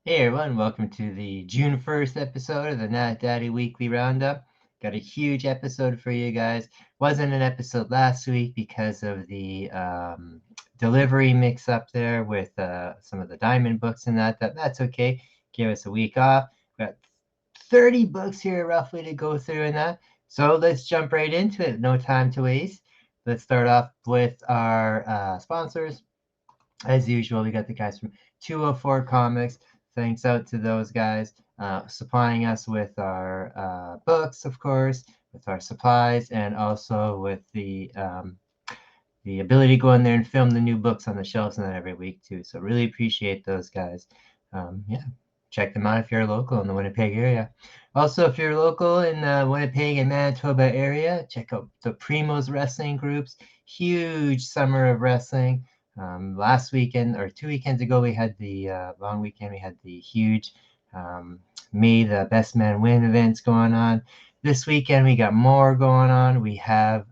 Hey everyone, welcome to the June 1st episode of the Nat Daddy Weekly Roundup. Got a huge episode for you guys. Wasn't an episode last week because of the delivery mix up there with some of the diamond books and that's okay. Give us a week off. Got 30 books here roughly to go through in that. So let's jump right into it. No time to waste. Let's start off with our sponsors. As usual, we got the guys from 204 Comics. Thanks out to those guys supplying us with our books, of course, with our supplies, and also with the ability to go in there and film the new books on the shelves and that every week too. So really appreciate those guys. Yeah, check them out if you're local in the Winnipeg area. Also, if you're local in the Winnipeg and Manitoba area, check out the Primos Wrestling Groups. Huge summer of wrestling. Last weekend or 2 weekends ago, we had the long weekend. We had the huge May the Best Man Win events going on. This weekend, we got more going on. We have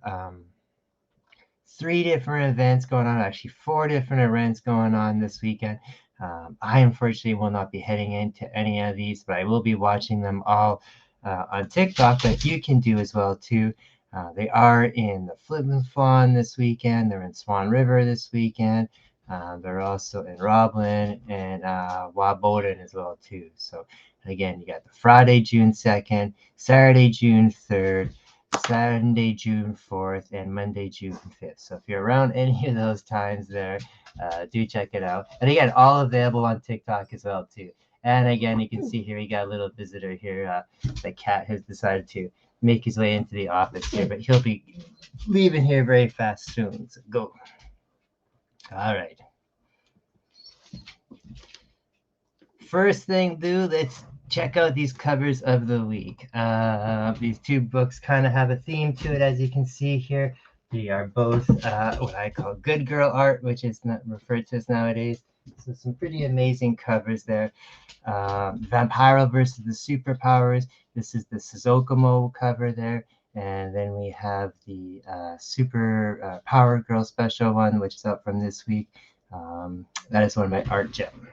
3 different events going on, actually 4 different events going on this weekend. I unfortunately will not be heading into any of these, but I will be watching them all on TikTok, but you can do as well too. They are in the Flip and Flan this weekend. They're in Swan River this weekend. They're also in Roblin and Waboden as well too. So again, you got the Friday, June 2nd, Saturday, June 3rd, Sunday, June 4th, and Monday, June 5th. So if you're around any of those times there, do check it out. And again, all available on TikTok as well too. And again, you can see here we got a little visitor here. The cat has decided to make his way into the office here, but he'll be leaving here very fast soon. So go. All right. First thing, Lou, let's check out these covers of the week. These 2 books kind of have a theme to it, as you can see here. They are both what I call good girl art, which is not referred to as nowadays. So some pretty amazing covers there. Vampiro versus the Superpowers. This is the Suzokumo cover there. And then we have the Super Power Girl special one, which is out from this week. That is one of my art gems.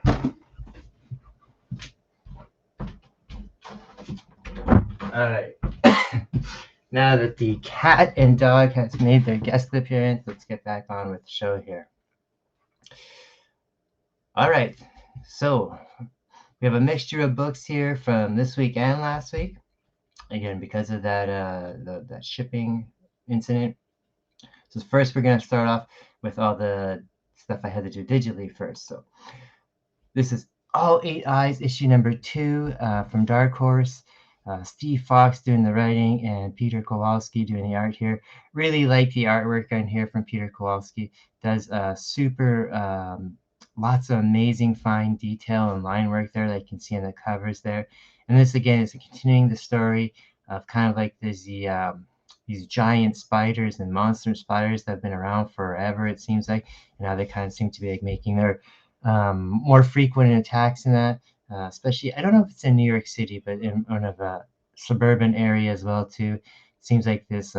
All right. Now that the cat and dog has made their guest appearance, let's get back on with the show here. All right. So we have a mixture of books here from this week and last week. Again, because of that that shipping incident. So first, we're going to start off with all the stuff I had to do digitally first. So this is All Eight Eyes, issue number 2 from Dark Horse. Steve Fox doing the writing and Peter Kowalski doing the art here. Really like the artwork on here from Peter Kowalski. Does super lots of amazing fine detail and line work there that you can see in the covers there. And this again is continuing the story of kind of like these giant spiders and monster spiders that have been around forever, it seems like. And now they kind of seem to be like making their more frequent attacks in that. Especially, I don't know if it's in New York City, but in one of a suburban area as well too. It seems like this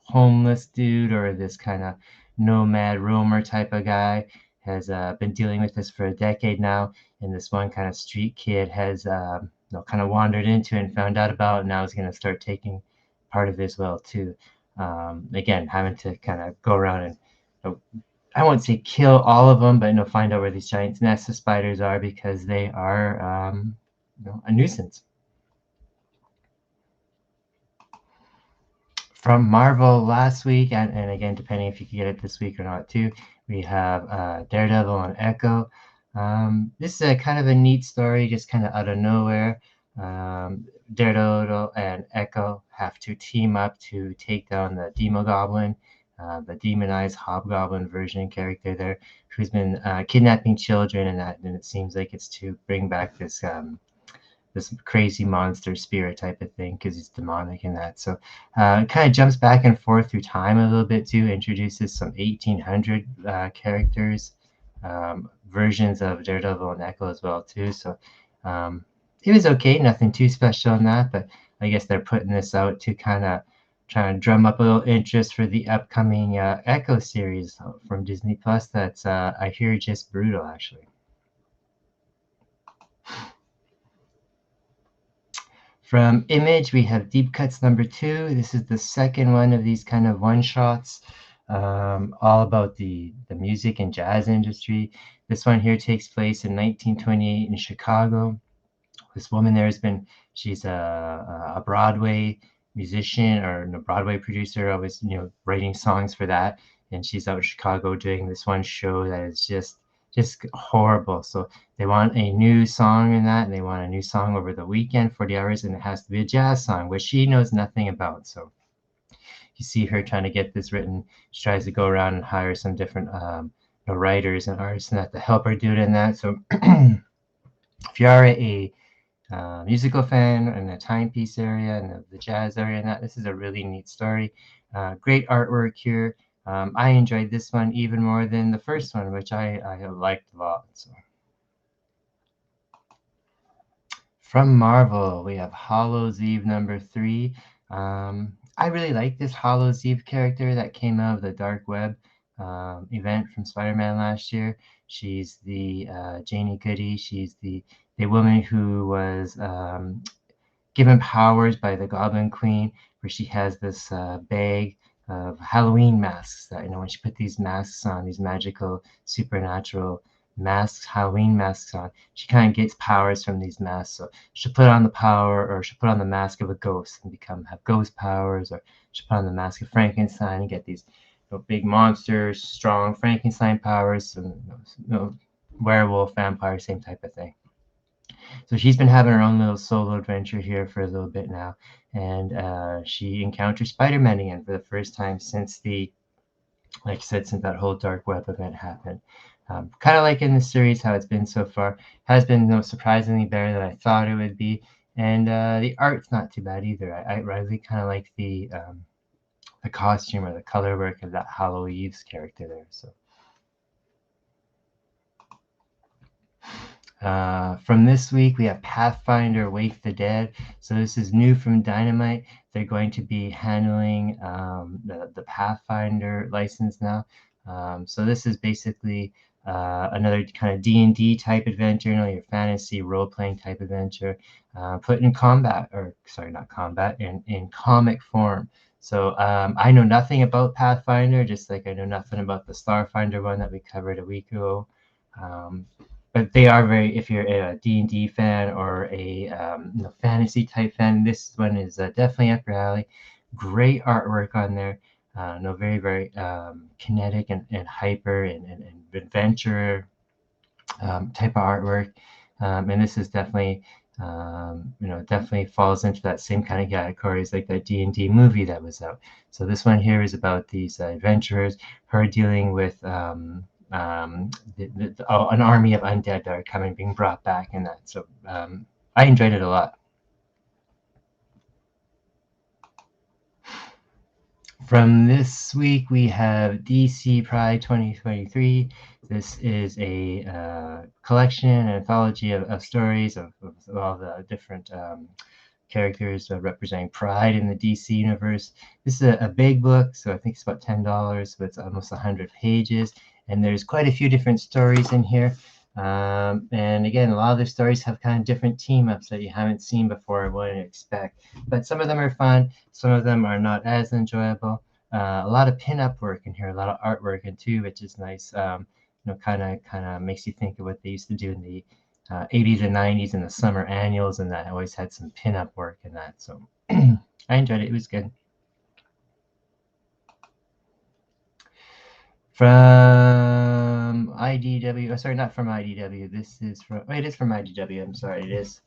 homeless dude or this kind of nomad roamer type of guy has been dealing with this for a decade now, and this one kind of street kid has kind of wandered into it and found out about it, and now is going to start taking part of it as well too. Again, having to kind of go around and I won't say kill all of them, but find out where these giant nest of spiders are because they are a nuisance. From Marvel last week, and again, depending if you can get it this week or not too, we have Daredevil and Echo. This is a kind of a neat story, just kind of out of nowhere. Daredevil and Echo have to team up to take down the Demogoblin, the demonized hobgoblin version character there, who's been kidnapping children, and it seems like it's to bring back this crazy monster spirit type of thing because he's demonic in that. So it kind of jumps back and forth through time a little bit too, introduces some 1800 characters, versions of Daredevil and Echo as well too. So it was okay, nothing too special in that, but I guess they're putting this out to kind of trying to drum up a little interest for the upcoming Echo series from Disney Plus. That's I hear just brutal actually. From Image, we have Deep Cuts #2. This is the second one of these kind of one-shots, all about the music and jazz industry. This one here takes place in 1928 in Chicago. This woman there she's a Broadway musician or a Broadway producer, always, writing songs for that. And she's out in Chicago doing this one show that is just horrible. So they want a new song in that, and they want a new song over the weekend, 40 hours, and it has to be a jazz song, which she knows nothing about. So you see her trying to get this written. She tries to go around and hire some different writers and artists and that to help her do it in that. So if you are a musical fan in the timepiece area and the jazz area, and that this is a really neat story. Great artwork here. I enjoyed this one even more than the first one, which I liked a lot. So. From Marvel, we have Hollow's Eve #3. I really like this Hollow's Eve character that came out of the Dark Web event from Spider-Man last year. She's the Janie Goody. She's the woman who was given powers by the Goblin Queen, where she has this bag of Halloween masks that, when she put these masks on, these magical supernatural masks, Halloween masks on, she kind of gets powers from these masks. So she'll put on the power, or she'll put on the mask of a ghost and have ghost powers, or she'll put on the mask of Frankenstein and get these big monsters, strong Frankenstein powers, and werewolf, vampire, same type of thing. So she's been having her own little solo adventure here for a little bit now, and she encounters Spider-Man again for the first time since like I said, since that whole Dark Web event happened. Kind of like in the series, how it's been so far, has been surprisingly better than I thought it would be, and the art's not too bad either. I really kind of like the costume or the color work of that Hollow Eve's character there. So. From this week, we have Pathfinder Wake the Dead. So this is new from Dynamite. They're going to be handling the Pathfinder license now. So this is basically another kind of D&D type adventure, your fantasy role-playing type adventure, put in combat, or sorry, not combat, in comic form. So I know nothing about Pathfinder, just like I know nothing about the Starfinder one that we covered a week ago. But they are if you're a D&D fan or a fantasy type fan, this one is definitely up your alley. Great artwork on there. Very, very kinetic and hyper and adventure type of artwork. And this is definitely, definitely falls into that same kind of categories like that D&D movie that was out. So this one here is about these adventurers who are dealing with an army of undead that are being brought back in that. So I enjoyed it a lot. From this week, we have DC Pride 2023. This is a collection, an anthology of stories of all the different characters representing Pride in the DC universe. This is a big book, so I think it's about $10, but it's almost 100 pages. And there's quite a few different stories in here. And again, a lot of the stories have kind of different team-ups that you haven't seen before or wouldn't expect. But some of them are fun. Some of them are not as enjoyable. A lot of pin-up work in here, a lot of artwork in too, which is nice. Kind of makes you think of what they used to do in the 80s and 90s in the summer annuals, and that always had some pin-up work in that. So I enjoyed it. It was good. From IDW, sorry, not from IDW. This is from, it is from IDW. I'm sorry, it is.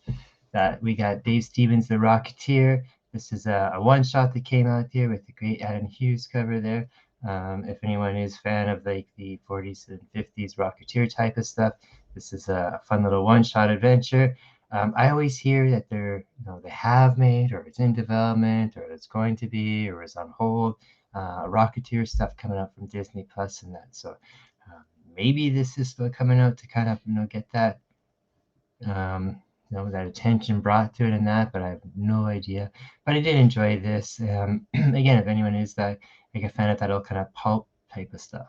That we got Dave Stevens, The Rocketeer. This is a one-shot that came out here with the great Adam Hughes cover there. If anyone is a fan of like the 40s and 50s Rocketeer type of stuff, this is a fun little one-shot adventure. I always hear that they have made, or it's in development, or it's going to be, or is on hold. Rocketeer stuff coming up from Disney Plus and that. So maybe this is still coming out to kind of get that that attention brought to it and that, but I have no idea. But I did enjoy this. Again, if anyone is like a fan of that old kind of pulp type of stuff.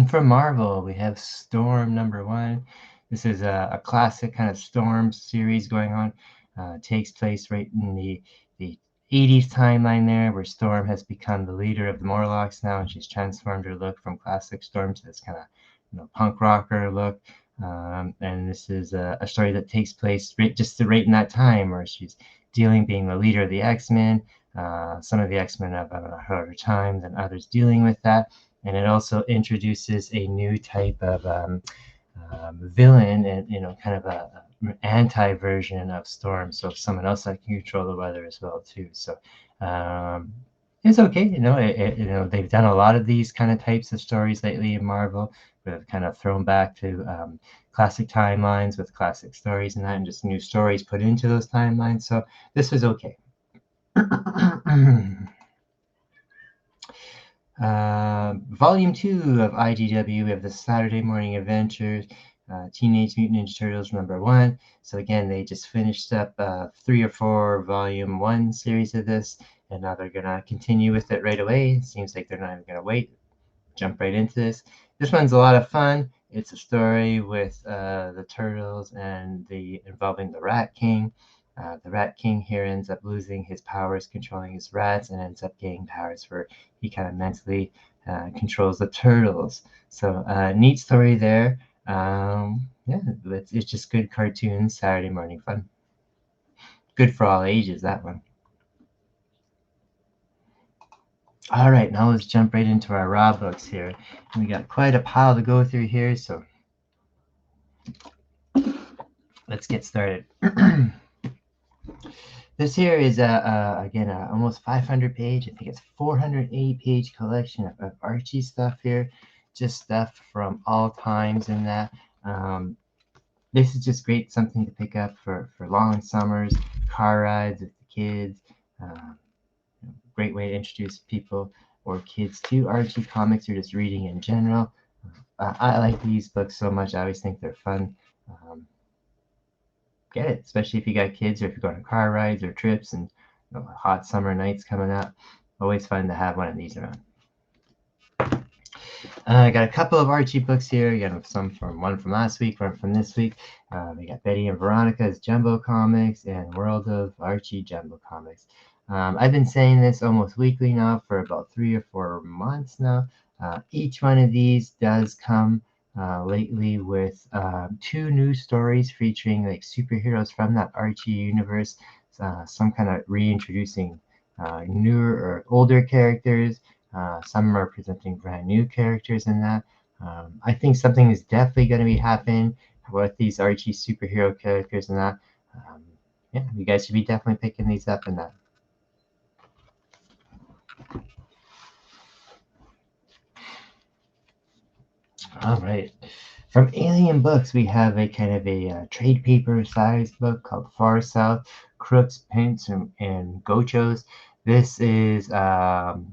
From Marvel, we have Storm #1. This is a classic kind of Storm series going on. Takes place right in the 80s timeline there, where Storm has become the leader of the Morlocks now, and she's transformed her look from classic Storm to this kind of punk rocker look. And this is a story that takes place right in that time, where she's being the leader of the X-Men. Some of the X-Men have a harder time than others dealing with that. And it also introduces a new type of villain, and kind of an anti-version of Storm, so someone else that can control the weather as well too. So it's okay. They've done a lot of these kind of types of stories lately in Marvel, but have kind of thrown back to classic timelines with classic stories and that, and just new stories put into those timelines. So this was okay. Volume 2 of IDW, we have the Saturday Morning Adventures, Teenage Mutant Ninja Turtles #1. So again, they just finished up 3 or 4 volume 1 series of this, and now they're gonna continue with it right away. It seems like they're not even gonna wait. Jump right into this. This one's a lot of fun. It's a story with the Turtles and involving the Rat King. The Rat King here ends up losing his powers controlling his rats, and ends up gaining powers where he kind of mentally controls the Turtles. So neat story there. Yeah, it's just good cartoon Saturday morning fun. Good for all ages, that one. All right, now let's jump right into our raw books here. And we got quite a pile to go through here, so let's get started. This here is again almost 500 page. I think it's 480 page collection of Archie stuff here, just stuff from all times in that. This is just great, something to pick up for long summers, car rides with the kids. Great way to introduce people or kids to Archie comics, or just reading in general. I like these books so much. I always think they're fun. Get it, especially if you got kids, or if you're going on car rides or trips, and hot summer nights coming up. Always fun to have one of these around. I got a couple of Archie books here. You got one from last week, one from this week. We got Betty and Veronica's Jumbo Comics and World of Archie Jumbo Comics. I've been saying this almost weekly now for about 3 or 4 months now. Each one of these does come lately with 2 new stories featuring like superheroes from that Archie universe. Some kind of reintroducing newer or older characters. Some are presenting brand new characters in that. I think something is definitely going to be happening with these Archie superhero characters and that. Yeah, you guys should be definitely picking these up and that. All right. From Alien Books, we have a kind of a trade paper sized book called Far South, Crooks, Pints, and Gochos. This is kind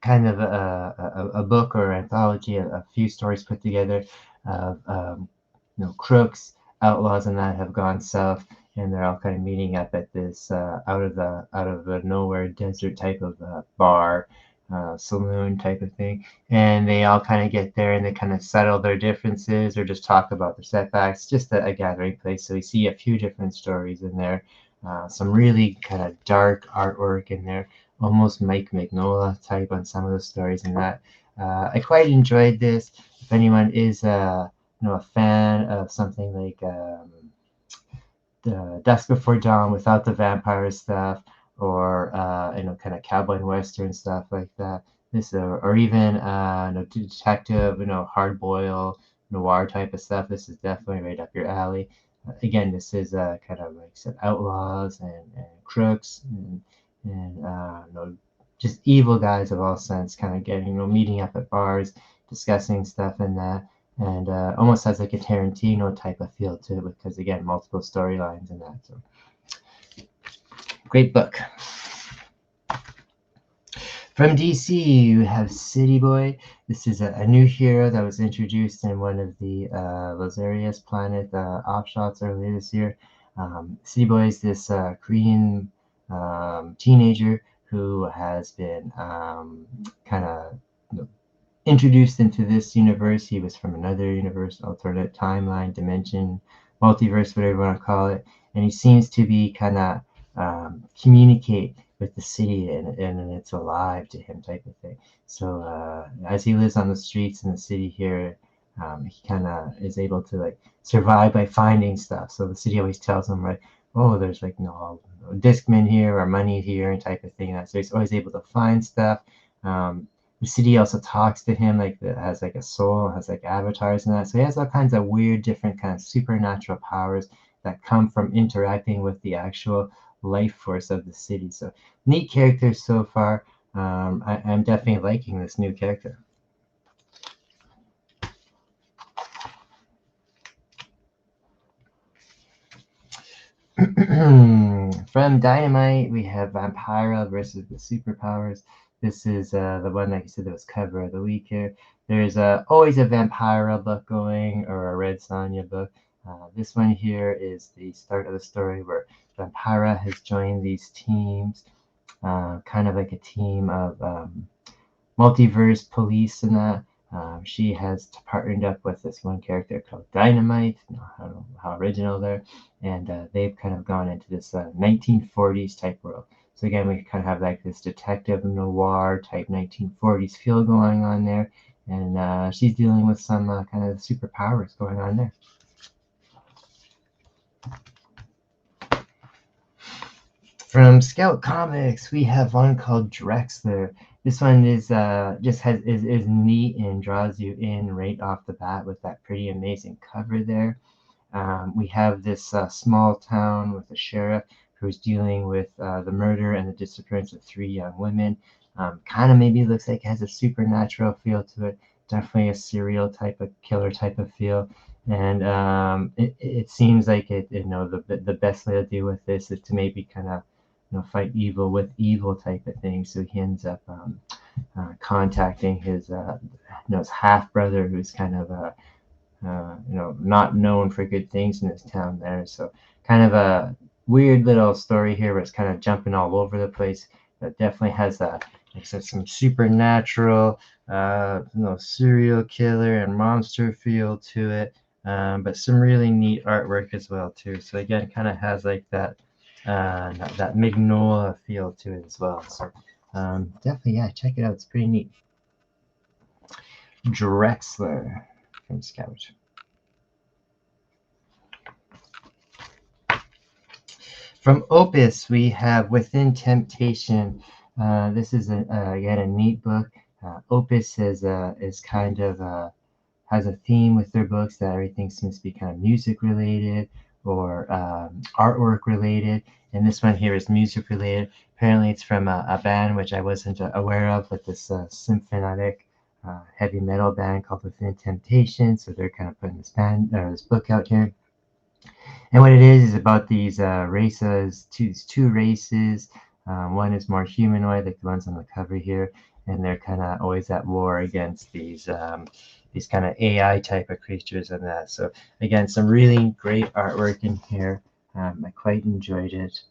of a book or anthology, a few stories put together of crooks, outlaws, and that have gone south, and they're all kind of meeting up at this out of the nowhere desert type of bar, saloon type of thing, and they all kind of get there and they kind of settle their differences or just talk about their setbacks. Just a gathering place. So we see a few different stories in there. Some really kind of dark artwork in there, almost Mike Mignola type on some of the stories in that. I quite enjoyed this. If anyone is a fan of something like Dusk Before Dawn without the vampire stuff, or kind of cowboy and western stuff like that, this or even detective, hard boil noir type of stuff, this is definitely right up your alley. Again, this is kind of like some outlaws and crooks and just evil guys of all sense, kind of getting meeting up at bars, discussing stuff in that, and almost has like a Tarantino type of feel to it, because again, multiple storylines in that. So great book. From DC, you have City Boy. This is a new hero that was introduced in one of the Lazarius Planet offshoots earlier this year. City Boy is this Korean teenager who has been kind of introduced into this universe. He was from another universe, alternate timeline, dimension, multiverse, whatever you want to call it. And he seems to be kind of communicate with the city, and it's alive to him type of thing. So as he lives on the streets in the city here, he kind of is able to like survive by finding stuff. So the city always tells him, right, oh, there's like no discman here or money here and type of thing. So he's always able to find stuff. The city also talks to him like that has like a soul, has like avatars and that. So he has all kinds of weird, different kind of supernatural powers that come from interacting with the actual life force of the city. So neat characters so far. I'm definitely liking this new character. From Dynamite, we have Vampira versus the Superpowers. This is the one, like I said, that was cover of the week here. There's always a Vampira book going, or a Red Sonja book. This one here is the start of the story where Vampira has joined these teams, kind of like a team of multiverse police and that. She has partnered up with this one character called Dynamite. I don't know how original there. And they've kind of gone into this 1940s type world. So again, we kind of have like this detective noir type 1940s feel going on there. And she's dealing with some kind of superpowers going on there. From Scout Comics, we have one called Drexler. This one is is neat and draws you in right off the bat with that pretty amazing cover there. We have this small town with a sheriff who's dealing with the murder and the disappearance of 3 young women. Kind of maybe looks like it has a supernatural feel to it. Definitely a serial type of killer type of feel. And it seems like the best way to deal with this is to maybe kind of fight evil with evil type of thing. So he ends up contacting his his half brother, who's kind of not known for good things in this town there. So kind of a weird little story here where it's kind of jumping all over the place. But definitely has like I said, some supernatural, serial killer and monster feel to it. But some really neat artwork as well too. So again, kind of has like that Mignola feel to it as well. So definitely, yeah, check it out. It's pretty neat. Drexler from Scout. From Opus, we have Within Temptation. This is again a neat book. Opus is kind of has a theme with their books that everything seems to be kind of music related or artwork related. And this one here is music related. Apparently, it's from a band which I wasn't aware of, but this symphonic heavy metal band called Within Temptation. So they're kind of putting this book out here. And what it is about these races, two races. One is more humanoid, like the ones on the cover here, and they're kind of always at war against these kind of AI type of creatures and that. So again, some really great artwork in here. I quite enjoyed it.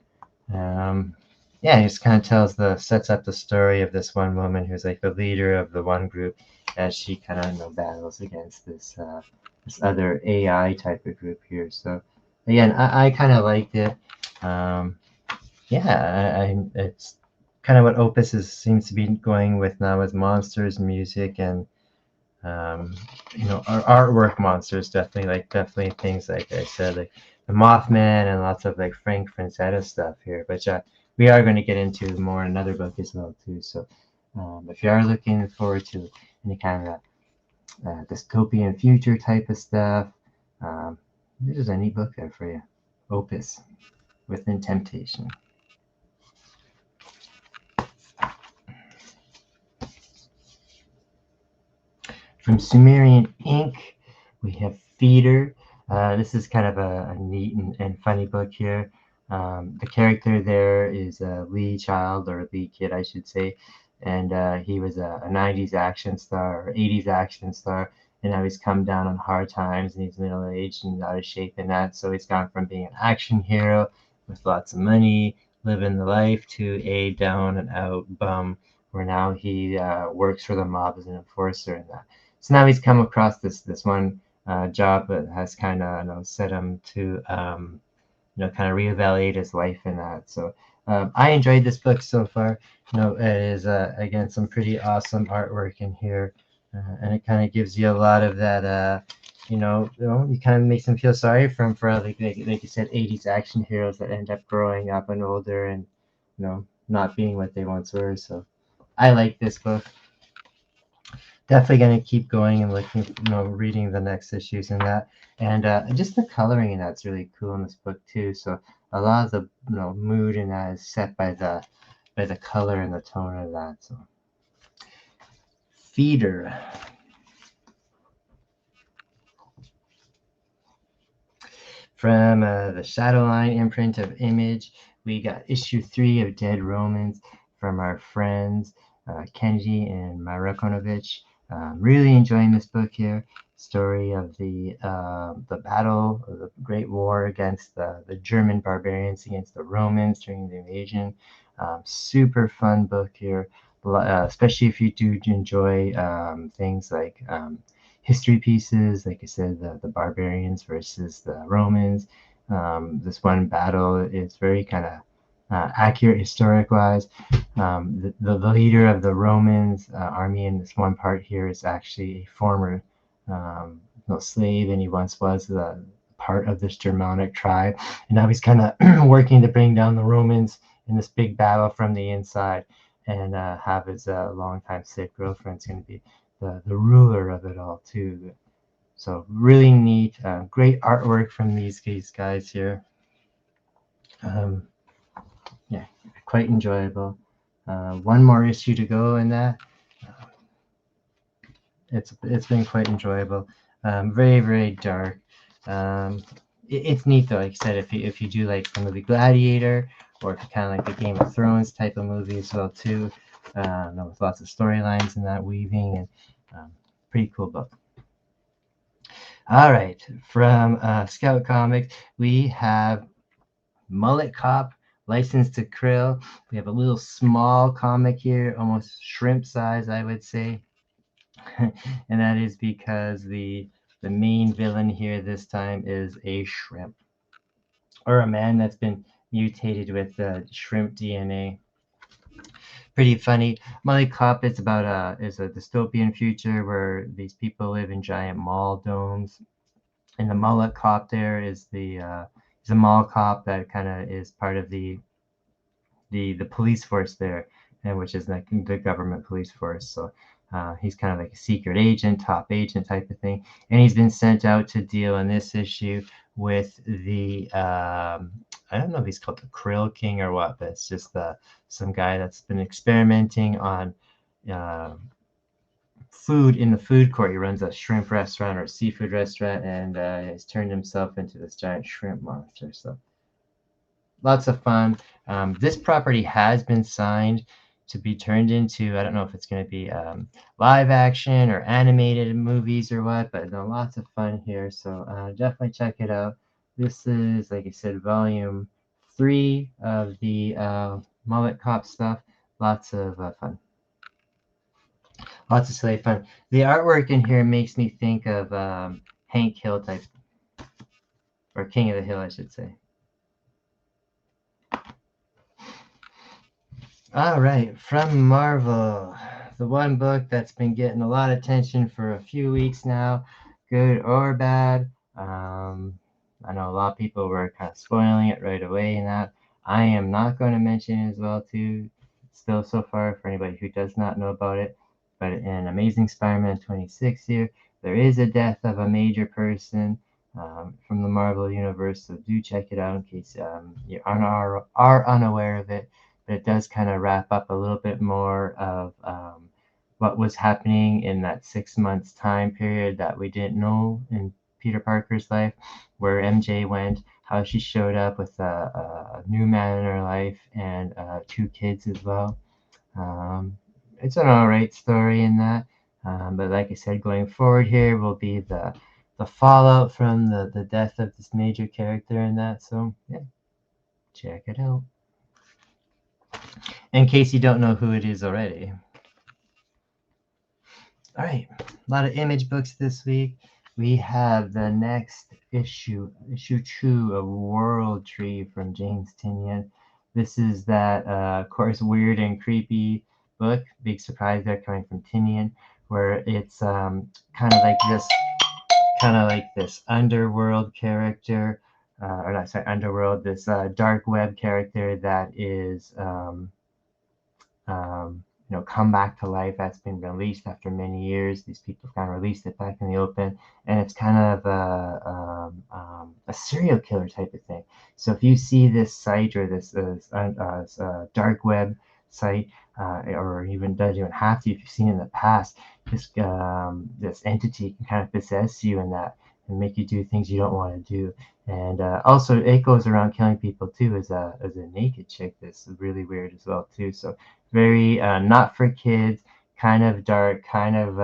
Yeah, it just kind of sets up the story of this one woman who's like the leader of the one group as she kind of battles against this other AI type of group here. So again, I kind of liked it. Yeah, it's kind of what Opus seems to be going with now with monsters, music, and our artwork monsters. Definitely things like I said, like the Mothman and lots of like Frank Frazetta stuff here. But we are going to get into more in another book as well too. So if you are looking forward to any kind of dystopian future type of stuff, this is a neat book there for you. Opus, Within Temptation. From Sumerian Ink, we have Feeder. This is kind of a neat and funny book here. The character there is Lee Child, or Lee Kid, I should say. And he was a 90s action star or 80s action star. And now he's come down on hard times and he's middle aged and out of shape and that. So he's gone from being an action hero with lots of money, living the life, to a down and out bum where now he works for the mob as an enforcer and that. So now he's come across this one job that has kind of set him to kind of reevaluate his life in that. So I enjoyed this book so far. It is again some pretty awesome artwork in here, and it kind of gives you a lot of that. You kind of makes them feel sorry for like you said, 80s action heroes that end up growing up and older and not being what they once were. So I like this book. Definitely going to keep going and looking, reading the next issues in that, and just the coloring in that's really cool in this book too. So a lot of the mood in that is set by the color and the tone of that. So Feeder. From the Shadowline imprint of Image, we got issue 3 of Dead Romans from our friends Kennedy and Marakonovich. Really enjoying this book here. Story of the battle of the Great War against the German barbarians against the Romans during the invasion. Super fun book here, especially if you do enjoy things like history pieces, like I said, the barbarians versus the Romans. This one battle is very kind of accurate historic wise. The leader of the Romans army in this one part here is actually a former slave, and he once was part of this Germanic tribe, and now he's kind of working to bring down the Romans in this big battle from the inside, and have his longtime sick girlfriend's going to be the ruler of it all too. So really neat, great artwork from these guys here. Yeah, quite enjoyable. One more issue to go in that. It's been quite enjoyable. Very, very dark. It's neat though, like I said, if you do like the movie Gladiator, or if you kind of like the Game of Thrones type of movie as well too, with lots of storylines in that weaving, and pretty cool book. All right, from Scout Comics, we have Mullet Cop, Licensed to Krill. We have a little small comic here, almost shrimp size, I would say. And that is because the main villain here this time is a shrimp, or a man that's been mutated with shrimp DNA. Pretty funny. Mullet Cop is about is a dystopian future where these people live in giant mall domes, and the Mullet Cop there is he's a mall cop that kind of is part of the police force there, and which is like the government police force. So he's kind of like a secret agent, top agent type of thing, and he's been sent out to deal in this issue with the I don't know if he's called the Krill King or what, but it's just some guy that's been experimenting on food in the food court. He runs a shrimp restaurant or a seafood restaurant, and has turned himself into this giant shrimp monster. So lots of fun. This property has been signed to be turned into, I don't know if it's going to be live action or animated movies or what, but lots of fun here. So definitely check it out. This is, like I said, volume 3 of the Mullet Cop stuff. Lots of fun. Lots of silly fun. The artwork in here makes me think of Hank Hill type, or King of the Hill, I should say. All right, from Marvel, the one book that's been getting a lot of attention for a few weeks now, good or bad. I know a lot of people were kind of spoiling it right away and that. I am not going to mention it as well too, still so far for anybody who does not know about it. But in Amazing Spider-Man 26 here, there is a death of a major person from the Marvel Universe, so do check it out in case you are unaware of it. But it does kind of wrap up a little bit more of what was happening in that 6 months time period that we didn't know in Peter Parker's life, where MJ went, how she showed up with a new man in her life, and 2 kids as well. It's an alright story in that, but like I said, going forward here will be the fallout from the death of this major character in that. So yeah, check it out in case you don't know who it is already. All right, a lot of image books this week. We have the next issue 2 of World Tree from James Tinian. This is that, of course, weird and creepy book. Big surprise there coming from Tinian, where it's kind of like this underworld character, or not sorry, underworld. This dark web character that is come back to life that's been released after many years. These people kind of released it back in the open, and it's kind of a serial killer type of thing. So if you see this site or this dark web site, or even doesn't even have to, if you've seen it in the past, this entity can kind of possess you in that and make you do things you don't want to do. And also, it goes around killing people too as a naked chick. This is really weird as well too. So very not for kids, kind of dark, kind of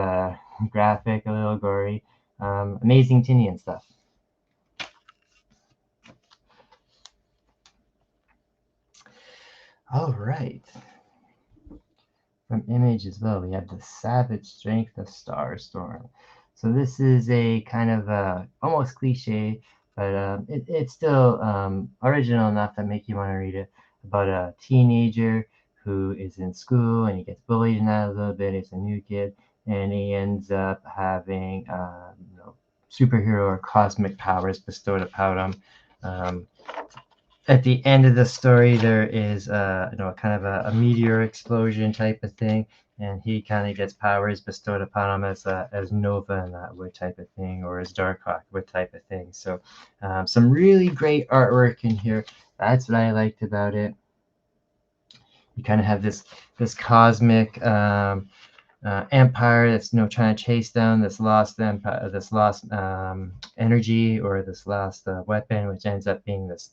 graphic, a little gory. Amazing Tinian stuff. All right. From Image as well, we have The Savage Strength of Starstorm. So this is a kind of almost cliche, but it's still original enough that make you want to read it. About a teenager who is in school and he gets bullied in that a little bit. He's a new kid, and he ends up having superhero or cosmic powers bestowed upon him. At the end of the story, there is kind of a meteor explosion type of thing, and he kind of gets powers bestowed upon him as Nova and that wood type of thing, or as Darkhawk wood type of thing. So some really great artwork in here. That's what I liked about it. You kind of have this cosmic empire that's trying to chase down this lost empire, this lost energy, or this lost weapon, which ends up being this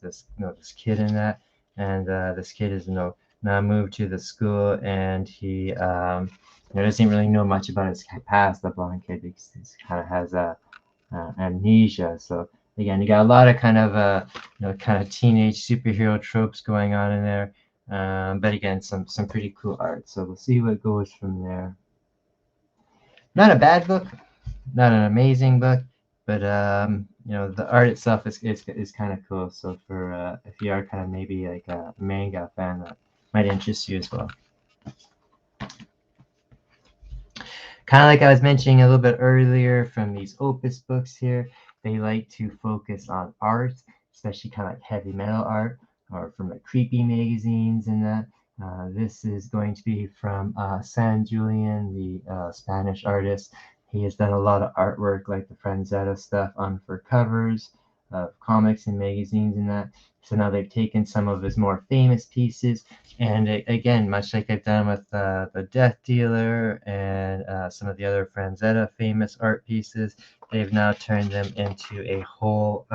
kid in that. And this kid is now moved to the school, and he doesn't really know much about his past. The blonde kid, he kind of has amnesia. So again, you got a lot of kind of teenage superhero tropes going on in there. But again, some pretty cool art. So we'll see what goes from there. Not a bad book, not an amazing book, but the art itself is kind of cool. So for if you are kind of maybe like a manga fan, that might interest you as well. Kind of like I was mentioning a little bit earlier from these Opus books here, they like to focus on art, especially kind of like heavy metal art, or from the creepy magazines and that. This is going to be from San Julian, the Spanish artist. He has done a lot of artwork like the Franzetta stuff for covers of comics and magazines and that. So now they've taken some of his more famous pieces, and again, much like I've done with the Death Dealer and some of the other Franzetta famous art pieces, they've now turned them into a whole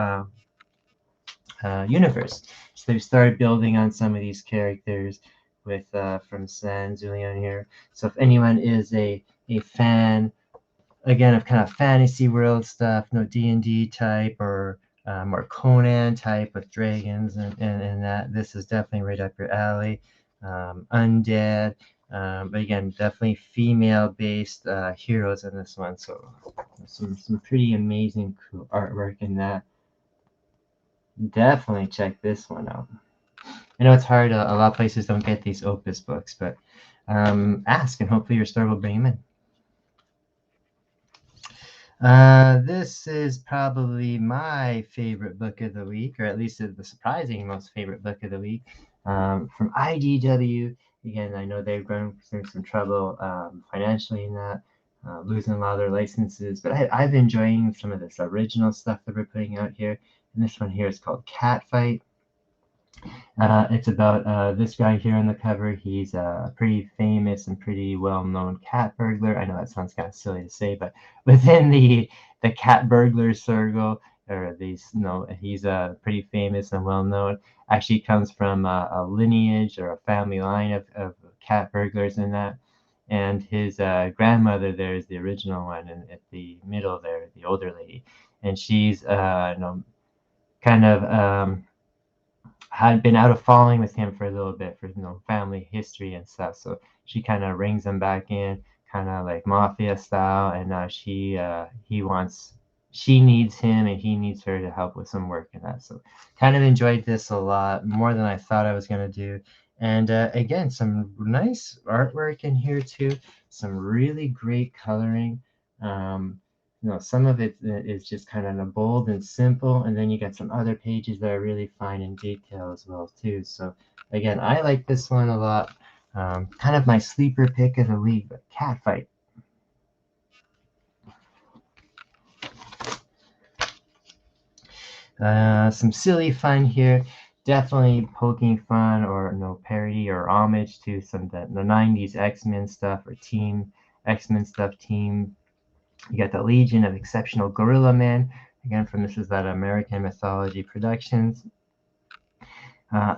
universe. So they've started building on some of these characters with from San Julian here. So if anyone is a fan, again, of kind of fantasy world stuff, D&D type, or more Conan type with dragons and that, this is definitely right up your alley. Undead, but again, definitely female-based heroes in this one. So some pretty amazing cool artwork in that. Definitely check this one out. I know it's hard. A lot of places don't get these Opus books, but ask, and hopefully your store will bring them in. This is probably my favorite book of the week, or at least the surprising most favorite book of the week, from IDW. Again, I know they've gone through some trouble financially in that, losing a lot of their licenses, but I've been enjoying some of this original stuff that we're putting out here. And this one here is called Catfight. It's about this guy here on the cover. He's a pretty famous and pretty well-known cat burglar. I know that sounds kind of silly to say, but within the cat burglar circle, or these, he's pretty famous and well-known. Actually comes from a lineage or a family line of cat burglars in that. And his grandmother there is the original one, and at the middle there, the older lady. And she's, kind of had been out of falling with him for a little bit for family history and stuff. So she kind of brings him back in, kind of like mafia style, and now she needs him and he needs her to help with some work and that. So kind of enjoyed this a lot more than I thought I was gonna do. And again, some nice artwork in here too. Some really great coloring. Some of it is just kind of bold and simple, and then you got some other pages that are really fine in detail as well too. So again, I like this one a lot. Kind of my sleeper pick of the week, but Catfight. Some silly fun here. Definitely poking fun or parody or homage to some of the 90s X-Men stuff or Team X-Men stuff. You got the Legion of Exceptional Gorilla Man. Again, from this is that American Mythology Productions.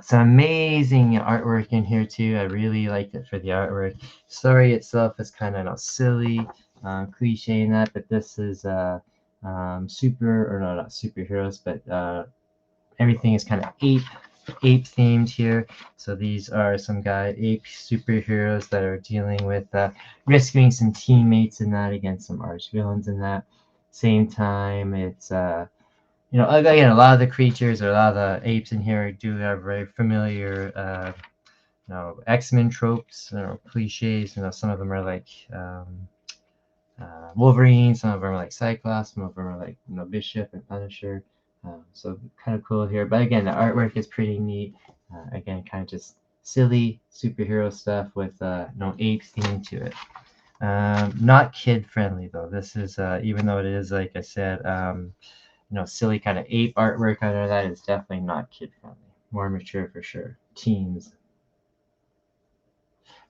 Some amazing artwork in here too. I really liked it for the artwork. Story itself is kind of silly, cliche in that, but this is not superheroes, but everything is kind of ape themed here. So these are some ape superheroes that are dealing with rescuing some teammates and that against some arch villains and that. Same time, it's again, a lot of the creatures or a lot of the apes in here do have very familiar, X-Men tropes, cliches. Some of them are like Wolverine, some of them are like Cyclops, some of them are like Bishop and Punisher. So kind of cool here. But again, the artwork is pretty neat. Again, kind of just silly superhero stuff with no ape theme to it. Not kid friendly though. This is even though it is, like I said, silly kind of ape artwork under that, is definitely not kid friendly. More mature for sure. Teens.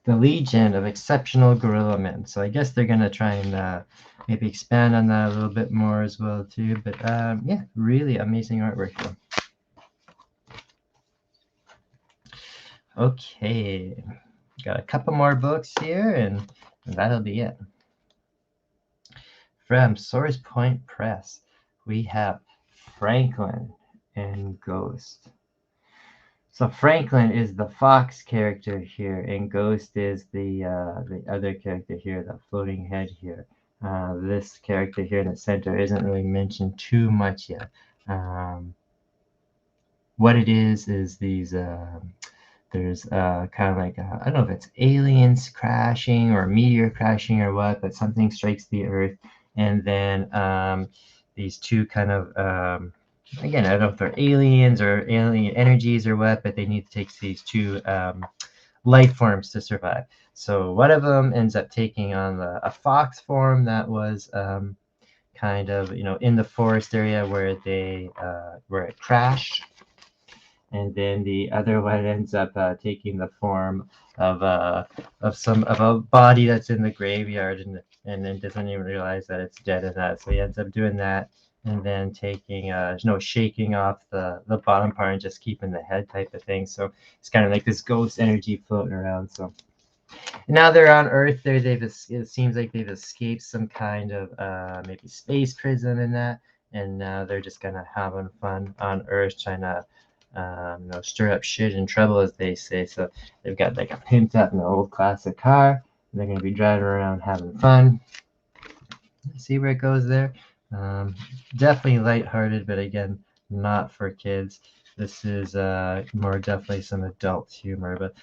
The Legion of Exceptional Gorilla Men. So I guess they're gonna try and maybe expand on that a little bit more as well too. But yeah, really amazing artwork here. Okay, got a couple more books here, and that'll be it. From Source Point Press, we have Franklin and Ghost. So Franklin is the fox character here, and Ghost is the other character here, the floating head here. This character here in the center isn't really mentioned too much yet. What it is these there's kind of like I don't know if it's aliens crashing or a meteor crashing or what, but something strikes the Earth, and then these two kind of again, I don't know if they're aliens or alien energies or what, but they need to take these two life forms to survive. So one of them ends up taking on a fox form that was kind of in the forest area where it crashed, and then the other one ends up taking the form of a body that's in the graveyard, and then doesn't even realize that it's dead in that. So he ends up doing that, and then taking shaking off the bottom part and just keeping the head type of thing. So it's kind of like this ghost energy floating around. So now they're on Earth. It seems like they've escaped some kind of maybe space prison and that, and now they're just kind of having fun on Earth, trying to stir up shit and trouble, as they say. So they've got like a pimped up an old classic car. And they're going to be driving around having fun. See where it goes there. Definitely lighthearted, but again, not for kids. This is more definitely some adult humor, but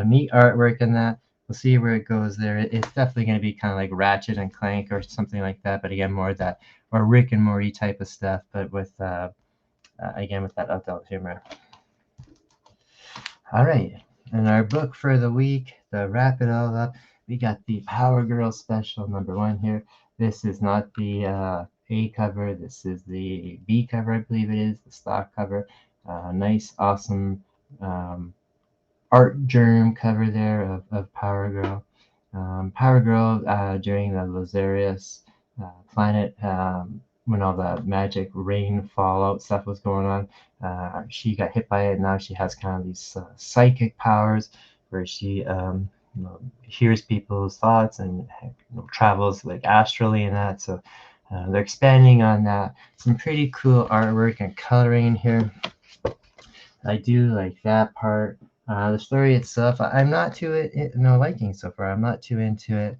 neat artwork in that. We'll see where it goes there. It's definitely going to be kind of like Ratchet and Clank or something like that, but again, more Rick and Morty type of stuff, but with again with that adult humor. All right, and our book for the week, to wrap it all up, we got the Power Girl Special #1 here. This is not the A cover. This is the B cover, I believe it is, the stock cover. Nice, awesome art germ cover there of Power Girl. Power Girl during the Lazarus planet, when all the magic rain fallout stuff was going on, she got hit by it, and now she has kind of these psychic powers where she hears people's thoughts and travels like astrally and that. So they're expanding on that. Some pretty cool artwork and coloring in here. I do like that part. The story itself, I'm not too liking so far. I'm not too into it.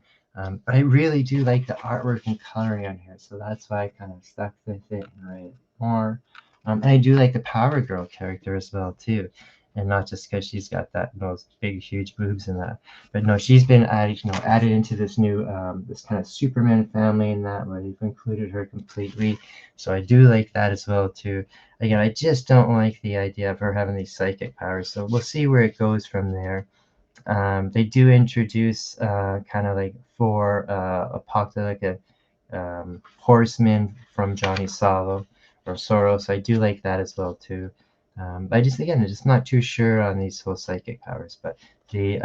I really do like the artwork and coloring on here, so that's why I kind of stuck with it and read more. And I do like the Power Girl character as well too, and not just because she's got those big huge boobs and that, but no, she's been added into this new this kind of Superman family and that where they've included her completely. So I do like that as well too. Again, I just don't like the idea of her having these psychic powers, so we'll see where it goes from there. They do introduce kind of like four apocalyptic horsemen from Johnny Solo or Soros. So I do like that as well too. But I'm just not too sure on these whole psychic powers. But the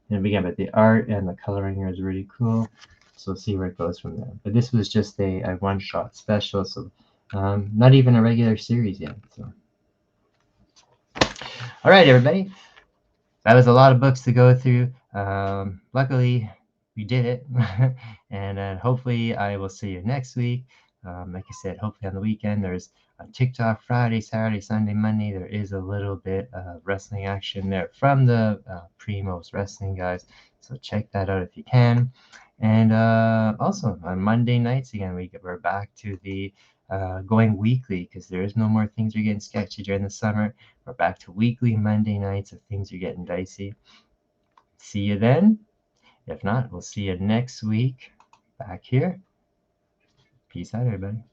but the art and the coloring here is really cool. So we'll see where it goes from there. But this was just a one-shot special, so not even a regular series yet. So, all right, everybody. That was a lot of books to go through. Luckily, we did it. And hopefully, I will see you next week. Like I said, hopefully on the weekend, there's on TikTok Friday, Saturday, Sunday, Monday. There is a little bit of wrestling action there from the Primos Wrestling guys. So check that out if you can. And also on Monday nights, again, we're back to the going weekly because there is no more things are getting sketchy during the summer. We're back to weekly Monday nights if things are getting dicey. See you then. If not, we'll see you next week back here. Peace out, everybody.